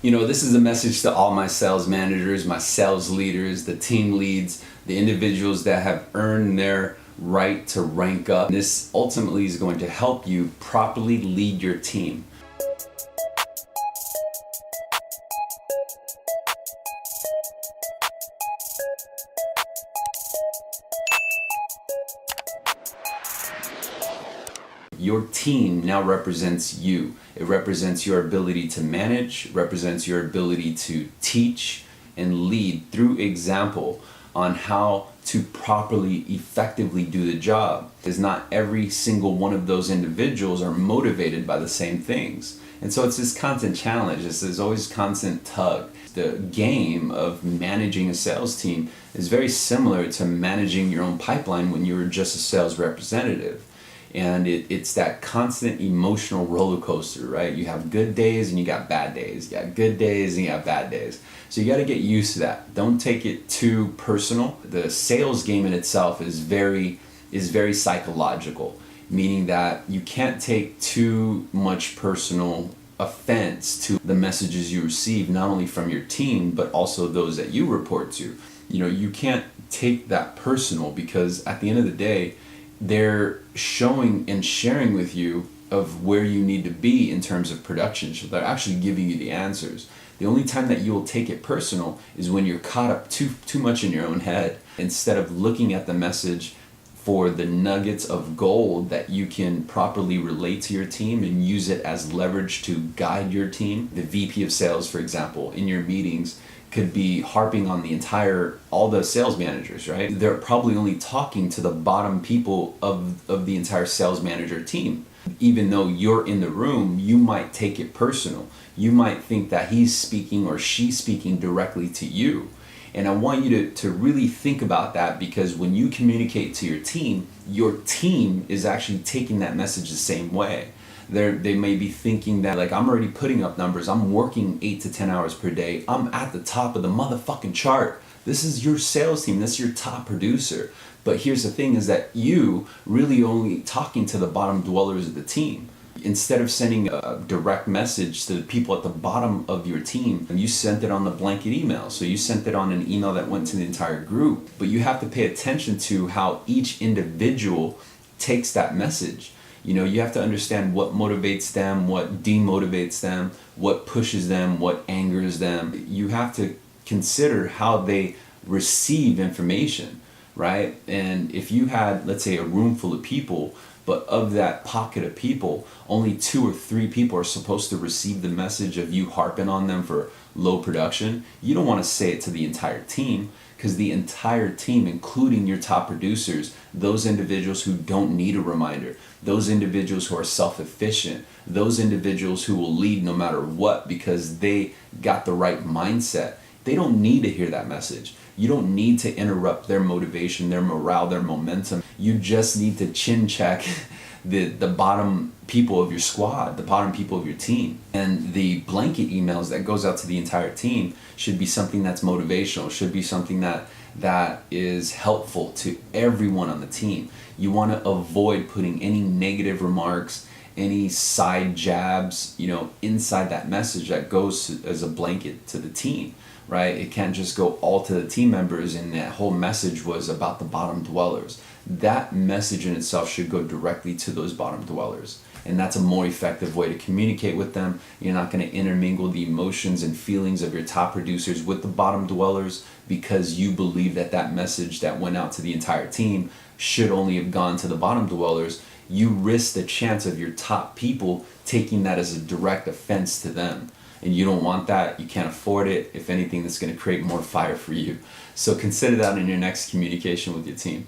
This is a message to all my sales managers, my sales leaders, the team leads, the individuals that have earned their right to rank up. This ultimately is going to help you properly lead your team. Your team now represents you. It represents your ability to manage, represents your ability to teach and lead through example on how to properly, effectively do the job. Because not every single one of those individuals are motivated by the same things. And so it's this constant challenge. There's always constant tug. The game of managing a sales team is very similar to managing your own pipeline when you were just a sales representative. And it's that constant emotional roller coaster, right? You have good days and you got bad days. You got good days and you got bad days. So you got to get used to that. Don't take it too personal. The sales game in itself is very psychological, meaning that you can't take too much personal offense to the messages you receive, not only from your team, but also those that you report to. You can't take that personal, because at the end of the day, they're showing and sharing with you of where you need to be in terms of production. So they're actually giving you the answers. The only time that you will take it personal is when you're caught up too much in your own head, instead of looking at the message for the nuggets of gold that you can properly relate to your team and use it as leverage to guide your team. The VP of sales, for example, in your meetings could be harping on all the sales managers, right? They're probably only talking to the bottom people of the entire sales manager team. Even though you're in the room, you might take it personal. You might think that he's speaking or she's speaking directly to you. And I want you to really think about that, because when you communicate to your team is actually taking that message the same way. They may be thinking that, like, I'm already putting up numbers. I'm working 8 to 10 hours per day. I'm at the top of the motherfucking chart. This is your sales team. This is your top producer. But here's the thing, is that you really only talking to the bottom dwellers of the team. Instead of sending a direct message to the people at the bottom of your team, you sent it on the blanket email. So you sent it on an email that went to the entire group. But you have to pay attention to how each individual takes that message. You have to understand what motivates them, what demotivates them, what pushes them, what angers them. You have to consider how they receive information, right? And if you had, let's say, a room full of people, but of that pocket of people, only 2 or 3 people are supposed to receive the message of you harping on them for low production, you don't want to say it to the entire team, because the entire team, including your top producers, those individuals who don't need a reminder, those individuals who are self-efficient, those individuals who will lead no matter what because they got the right mindset, they don't need to hear that message. You don't need to interrupt their motivation, their morale, their momentum. You just need to chin check the bottom people of your squad, the bottom people of your team. And the blanket emails that goes out to the entire team should be something that's motivational, should be something that is helpful to everyone on the team. You want to avoid putting any negative remarks, any side jabs, inside that message that goes as a blanket to the team, right? It can't just go all to the team members and that whole message was about the bottom dwellers. That message in itself should go directly to those bottom dwellers. And that's a more effective way to communicate with them. You're not going to intermingle the emotions and feelings of your top producers with the bottom dwellers, because you believe that message that went out to the entire team should only have gone to the bottom dwellers. You risk the chance of your top people taking that as a direct offense to them. And you don't want that. You can't afford it. If anything, that's going to create more fire for you. So consider that in your next communication with your team.